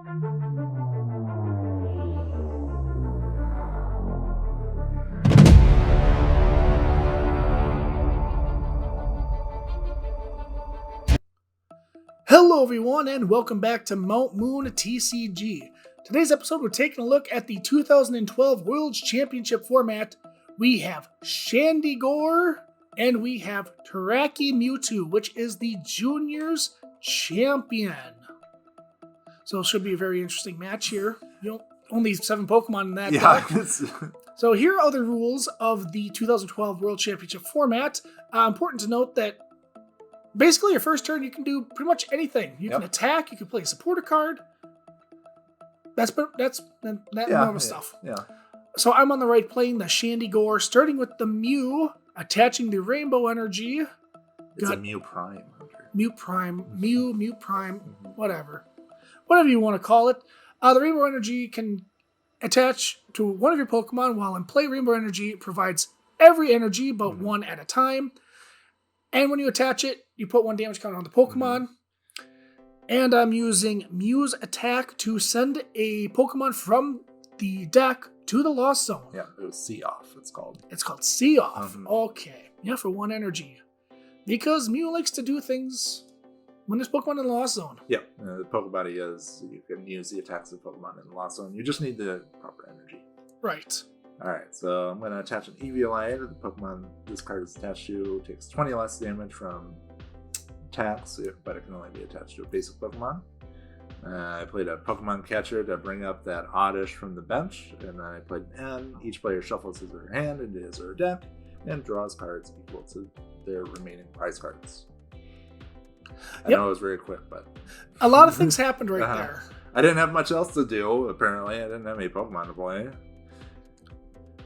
Hello everyone and welcome back to Mount Moon TCG. Today's episode we're taking a look at the 2012 World Championship format. We have Chandygor and we have Terraki Mewtwo, which is the Juniors Champion. So it should be a very interesting match here. Only 7 Pokemon in that deck. So here are the rules of the 2012 World Championship format. Important to note that basically, your first turn, you can do pretty much anything. You can attack, you can play a supporter card. That's normal stuff. Yeah. So I'm on the right playing the Chandygor, starting with the Mew, attaching the Rainbow Energy. It's a Mew PRIME. Mew PRIME, Mew PRIME, whatever. Whatever you want to call it. The Rainbow Energy can attach to one of your Pokemon, while in play, Rainbow Energy provides every energy but one at a time. And when you attach it, you put 1 damage counter on the Pokemon. And I'm using Mew's Attack to send a Pokemon from the deck to the Lost Zone. Yeah, it was See Off, it's called. It's called See Off. Okay. Yeah, for 1 energy. Because Mew likes to do things when there's Pokemon in the Lost Zone. Yeah, the Pokebody is, you can use the attacks of Pokemon in the Lost Zone. You just need the proper energy. Right. Alright, so I'm going to attach an EVLI. The Pokemon this card is attached to takes 20 less damage from attacks, but it can only be attached to a basic Pokemon. I played a Pokemon Catcher to bring up that Oddish from the bench, and then I played an N. Each player shuffles his or her hand into his or her deck and draws cards equal to their remaining prize cards. I know it was very quick, but a lot of things happened right there. I didn't have much else to do, apparently. I didn't have any Pokemon to play.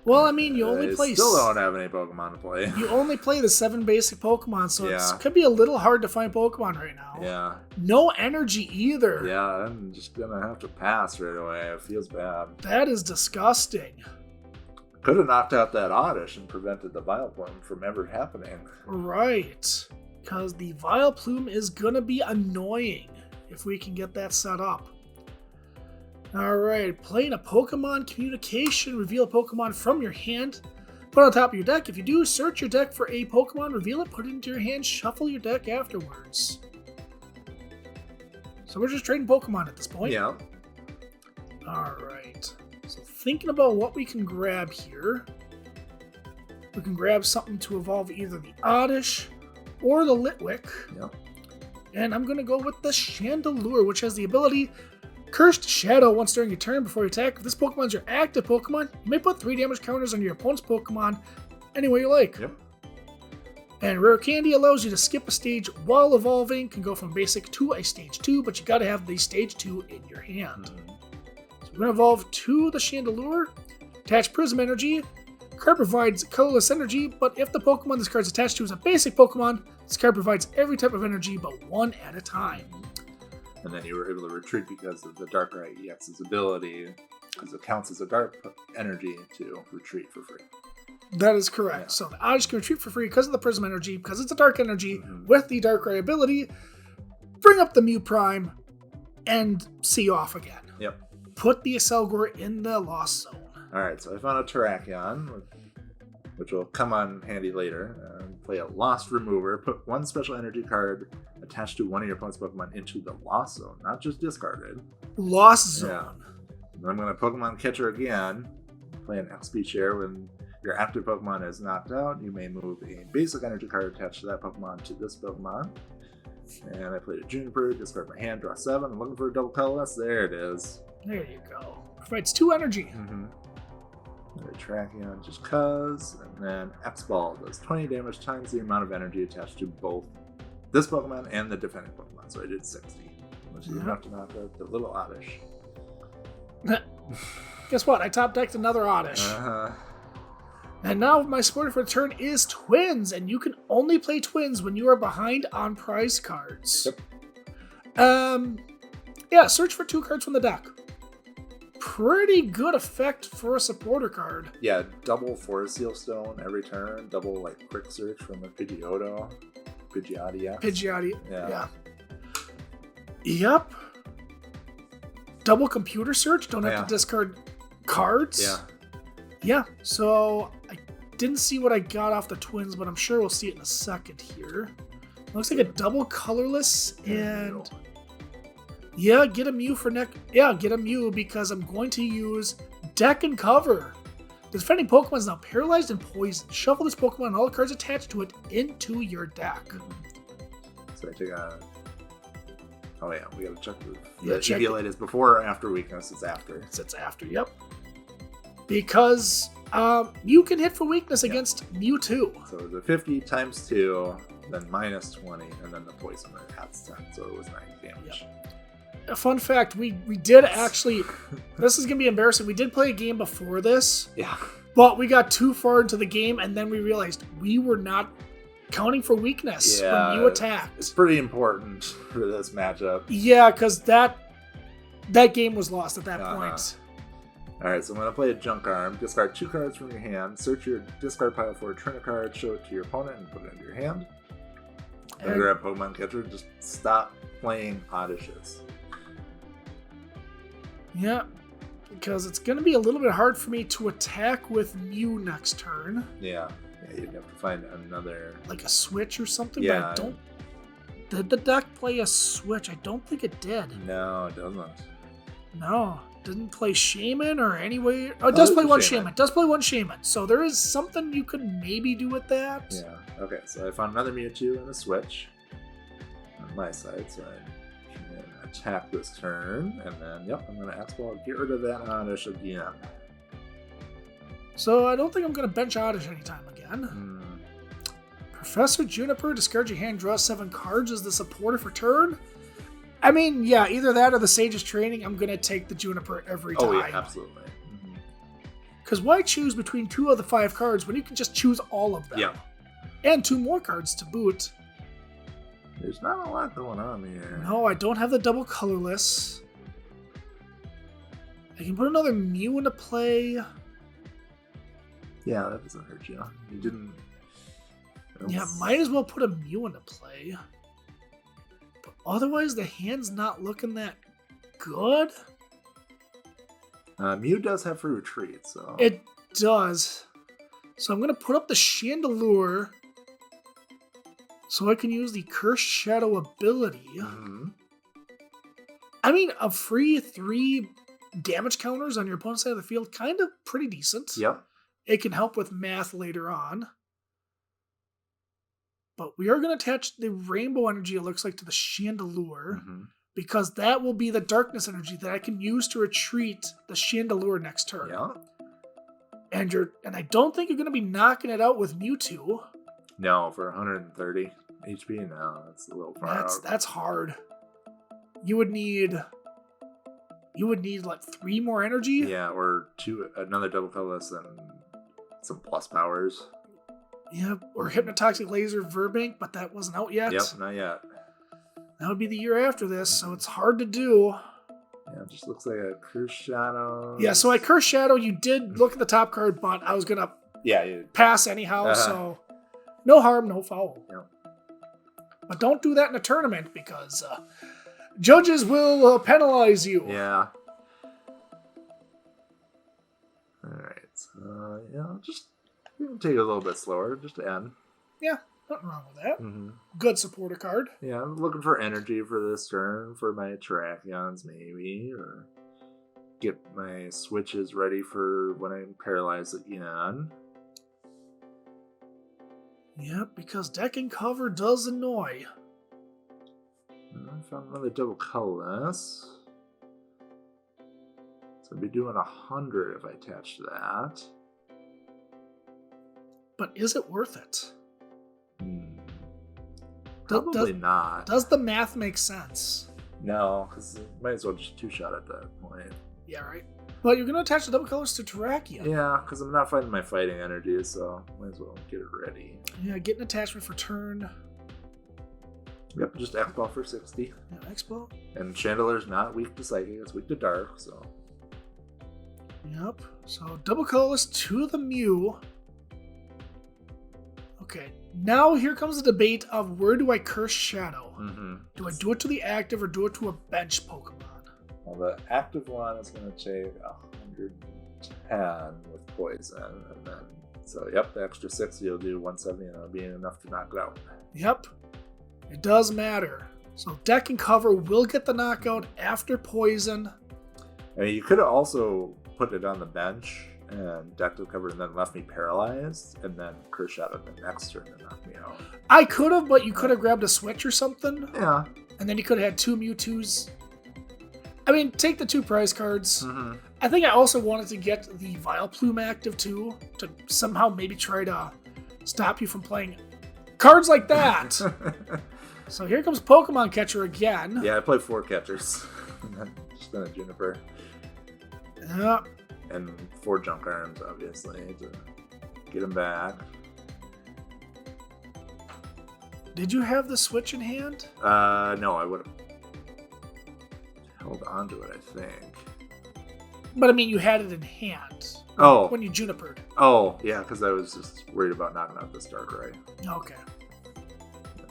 Well, I mean, you only play... still don't have any Pokemon to play. You only play the 7 basic Pokemon, so it could be a little hard to find Pokemon right now. Yeah. No energy either. Yeah, I'm just going to have to pass right away. It feels bad. That is disgusting. Could have knocked out that Oddish and prevented the Vileplume from ever happening. Right. Because the Vileplume is going to be annoying if we can get that set up. Alright, playing a Pokemon Communication, reveal a Pokemon from your hand, put it on top of your deck. If you do, search your deck for a Pokemon, reveal it, put it into your hand, shuffle your deck afterwards. So we're just trading Pokemon at this point. Yeah. Alright, so thinking about what we can grab here. We can grab something to evolve either the Oddish or the Litwick. Yep. And I'm going to go with the Chandelure, which has the ability Cursed Shadow once during your turn before you attack. If this Pokemon is your active Pokemon, you may put 3 damage counters on your opponent's Pokemon any way you like. Yep. And Rare Candy allows you to skip a stage while evolving. Can go from basic to a stage 2, but you got to have the stage 2 in your hand. So we're going to evolve to the Chandelure. Attach Prism Energy. Card provides colorless energy, but if the Pokemon this card is attached to is a basic Pokemon, this card provides every type of energy but 1 at a time. And then you were able to retreat because of the Darkrai EX's ability, because it counts as a dark energy to retreat for free. That is correct. Yeah. So the Oddish can retreat for free because of the Prism Energy, because it's a dark energy with the Darkrai ability. Bring up the Mew PRIME and See Off again. Yep. Put the Accelgor in the Lost Zone. Alright, so I found a Terrakion, which will come on handy later. Play a Lost Remover. Put 1 special energy card attached to one of your opponent's Pokemon into the Lost Zone, not just discarded. Lost Zone. Yeah. Then I'm going to Pokemon Catcher again. Play an XP share. When your active Pokemon is knocked out, you may move a basic energy card attached to that Pokemon to this Pokemon. And I played a Juniper, discard my hand, draw 7. I'm looking for a double colorless. There it is. There you go. Provides 2 energy. Terrakion just cuz, and then X-Ball does 20 damage times the amount of energy attached to both this Pokemon and the defending Pokemon, so I did 60, which is enough to knock out the little Oddish. Guess what? I top decked another Oddish. And now my supporter for the turn is Twins, and you can only play Twins when you are behind on prize cards. Yep. Yeah, search for 2 cards from the deck. Pretty good effect for a supporter card. Yeah, double Forest Seal Stone every turn, double like quick search from a Pidgeotto. Pidgeotto. Pidgeotto. Yeah. Yep. double computer search. Don't have to discard cards. Yeah. Yeah, so I didn't see what I got off the twins, but I'm sure we'll see it in a second here. Looks like a double colorless and... Yeah, get a Mew for next. Yeah, get a Mew because I'm going to use Deck and Cover. The defending Pokemon is now paralyzed and poisoned. Shuffle this Pokemon and all the cards attached to it into your deck. So I take a... Oh yeah, we gotta check Yeah, the EV is before or after weakness. It's after. It's after, yep. Because Mew can hit for weakness against Mewtwo. So it was a 50 times 2, then minus 20, and then the poison adds 10. So it was 9 damage. Yep. A fun fact, we did actually, this is going to be embarrassing, we did play a game before this. Yeah. But we got too far into the game, and then we realized we were not counting for weakness when Mew attacked. It's pretty important for this matchup. Yeah, because that game was lost at that point. Alright, so I'm going to play a Junk Arm. Discard 2 cards from your hand. Search your discard pile for a turn a card, show it to your opponent, and put it into your hand. And grab Pokemon Catcher. Just stop playing Odysseus. Yeah, because it's going to be a little bit hard for me to attack with Mew next turn. Yeah, you'd have to find another... Like a switch or something, yeah. But I don't... Did the deck play a switch? I don't think it did. No, it doesn't. No, didn't play Shaman or any way... Oh, it does play one Shaman. It does play one Shaman, so there is something you could maybe do with that. Yeah, okay, so I found another Mewtwo and a switch on my side, so I... attack this turn, and then, yep, I'm going to X-Ball, get rid of that Oddish again. So I don't think I'm going to bench Oddish anytime again. Professor Juniper, discard your hand, draw 7 cards as the supporter for turn. I mean, yeah, either that or the Sage's Training, I'm going to take the Juniper every time. Oh, yeah, absolutely. Because why choose between 2 of the 5 cards when you can just choose all of them? Yeah. And 2 more cards to boot. There's not a lot going on here. No, I don't have the double colorless. I can put another Mew into play. Yeah, that doesn't hurt you. You didn't... Yeah, might as well put a Mew into play. But otherwise, the hand's not looking that good. Mew does have free retreat, so... It does. So I'm going to put up the Chandelure so I can use the Cursed Shadow ability. I mean, a free 3 damage counters on your opponent's side of the field, kind of pretty decent. Yep. It can help with math later on. But we are going to attach the Rainbow Energy, it looks like, to the Chandelure. Because that will be the Darkness Energy that I can use to retreat the Chandelure next turn. Yeah. And I don't think you're going to be knocking it out with Mewtwo. No, for 130 HP, no, that's a little far out. That's hard. You would need like 3 more energy. Yeah, or another double colorless and some plus powers. Yeah, or Hypnotoxic Laser Verbank, but that wasn't out yet. Yep, not yet. That would be the year after this, so it's hard to do. Yeah, it just looks like a Cursed Shadow. Yeah, so I Cursed Shadow, you did look at the top card, but I was going to pass anyhow, so no harm, no foul. Yep. But don't do that in a tournament because judges will penalize you. Yeah. Alright, so, just take it a little bit slower, just to end. Yeah, nothing wrong with that. Good supporter card. Yeah, I'm looking for energy for this turn, for my Terrakions maybe, or get my switches ready for when I paralyze again. Yep, because Deck and Cover does annoy. I found another double colorless. So I'd be doing 100 if I attach that. But is it worth it? Probably not. Does the math make sense? No, because might as well just 2-shot at that point. Yeah, right. But you're going to attach the double colors to Terrakion. Yeah, because I'm not finding my fighting energy, so might as well get it ready. Yeah, get an attachment for turn. Yep, just X-Ball for 60. Yeah, X-Ball. And Chandeler's not weak to Psychic, it's weak to Dark, so... Yep, so double colorless to the Mew. Okay, now here comes the debate of where do I Curse Shadow? Do I do it to the active or do it to a bench Pokemon? Well, the active one is going to take 110 with poison, and then so yep, the extra 60 you'll do 170, and it'll be enough to knock it out. Yep, it does matter. So deck and cover will get the knockout after poison. I mean, you could have also put it on the bench and deck to cover, and then left me paralyzed, and then curse shot it the next turn and knock me out. I could have, but you could have grabbed a switch or something. Yeah. And then you could have had 2 Mewtwo's. I mean, take the 2 prize cards. Mm-hmm. I think I also wanted to get the Vileplume active too, to somehow maybe try to stop you from playing cards like that. So here comes Pokemon Catcher again. Yeah, I played 4 catchers. Just then a Juniper. Yeah. And 4 junk arms, obviously, to get him back. Did you have the switch in hand? No, I would have held on to it, I think. But I mean, you had it in hand. Oh. When you Junipered. Oh, yeah, because I was just worried about knocking out this Darkrai. Okay.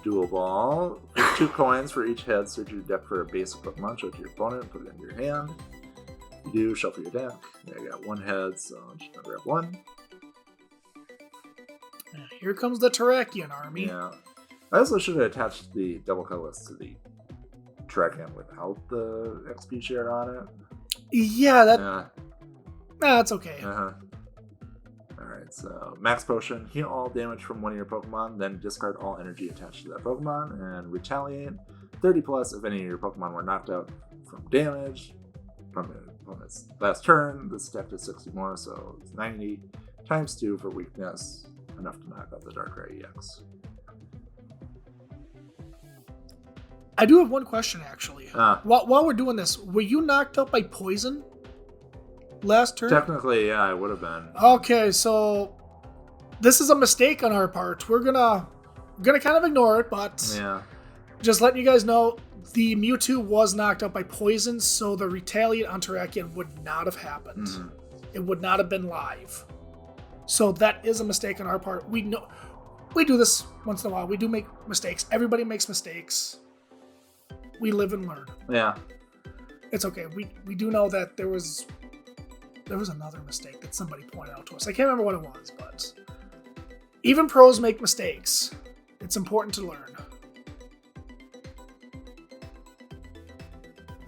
Dual ball. With 2 coins for each head. Search your deck for a basic Pokemon. Show it to your opponent. Put it in your hand. You do, shuffle your deck. Yeah, I got 1 head, so I'm just going to grab 1. Here comes the Terrakion army. Yeah. I also should have attached the double colorless to the Terrakion without the XP share on it. Yeah, that. Yeah. That's okay. Uh-huh. Alright, so max potion, heal all damage from one of your Pokemon, then discard all energy attached to that Pokemon, and retaliate 30 plus if any of your Pokemon were knocked out from damage from your opponent's last turn. This attack is 60 more, so it's 90 times 2 for weakness, enough to knock out the Darkrai EX. I do have one question, actually. While we're doing this, were you knocked out by poison last turn? Technically, yeah, I would have been. Okay, so this is a mistake on our part. We're gonna kind of ignore it, but Yeah. just letting you guys know, the Mewtwo was knocked out by poison, so the retaliate on Terrakion would not have happened. Mhm. It would not have been live. So that is a mistake on our part. We know we do this once in a while. We do make mistakes. Everybody makes mistakes. We live and learn. Yeah. It's okay. We do know that there was another mistake that somebody pointed out to us. I can't remember what it was, but even pros make mistakes. It's important to learn.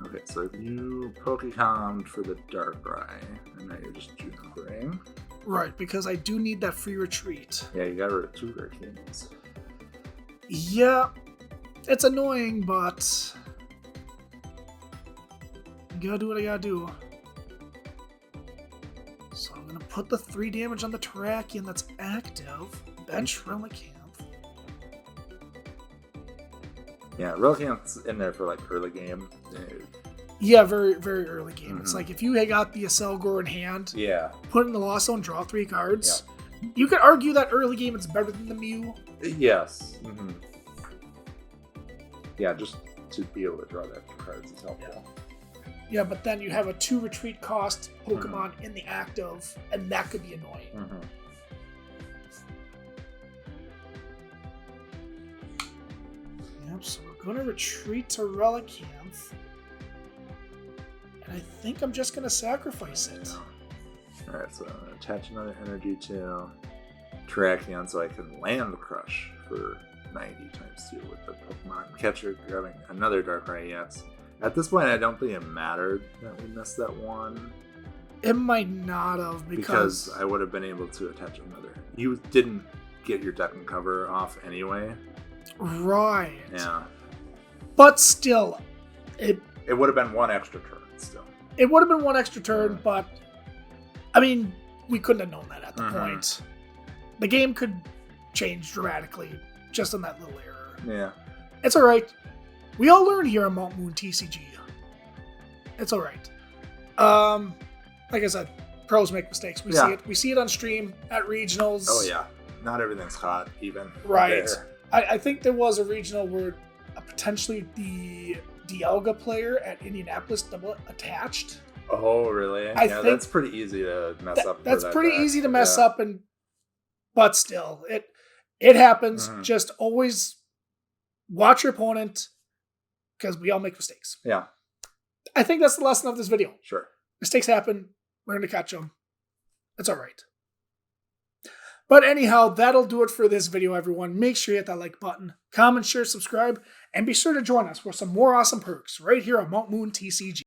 Okay, so you Pokecommed for the Darkrai, and now you're just Junipering. Right, because I do need that free retreat. Yeah, you got rid of 2 Raikins. Yeah, it's annoying, but I gotta do what I gotta do. So I'm gonna put the 3 damage on the Terrakion that's active. Bench Relicanth. Yeah, Relicanth's in there for like early game. Yeah, very, very early game. Mm-hmm. It's like if you had got the Accelgor in hand, Yeah. put in the Lost Zone, draw 3 cards. Yeah. You could argue that early game it's better than the Mew. Yes. Mm-hmm. Yeah, just to be able to draw the extra cards is helpful. Yeah, but then you have a 2 retreat cost Pokemon in the active, and that could be annoying. Mm-hmm. Yep, so we're going to retreat to Relicanth. And I think I'm just going to sacrifice it. Alright, so I'm going to attach another energy to Terrakion so I can land Crush for 90 times 2 with the Pokemon Catcher, grabbing another Darkrai EX. At this point, I don't think it mattered that we missed that one. It might not have, because I would have been able to attach another. You didn't get your deck and cover off anyway. Right. Yeah. But still, it would have been 1 extra turn still. It would have been 1 extra turn, but I mean, we couldn't have known that at the point. The game could change dramatically just on that little error. Yeah. It's alright. We all learn here on Mount Moon TCG. It's alright. Like I said, pros make mistakes. We see it. We see it on stream at regionals. Oh yeah. Not everything's hot even. Right. I think there was a regional where potentially the Dialga player at Indianapolis double attached. Oh really? I think that's pretty easy to mess up. That's pretty easy to mess up, but still, it happens. Just always watch your opponent, because we all make mistakes. Yeah. I think that's the lesson of this video. Sure. Mistakes happen. We're going to catch them. It's all right. But anyhow, that'll do it for this video, everyone. Make sure you hit that like button, comment, share, subscribe, and be sure to join us for some more awesome perks right here on Mount Moon TCG.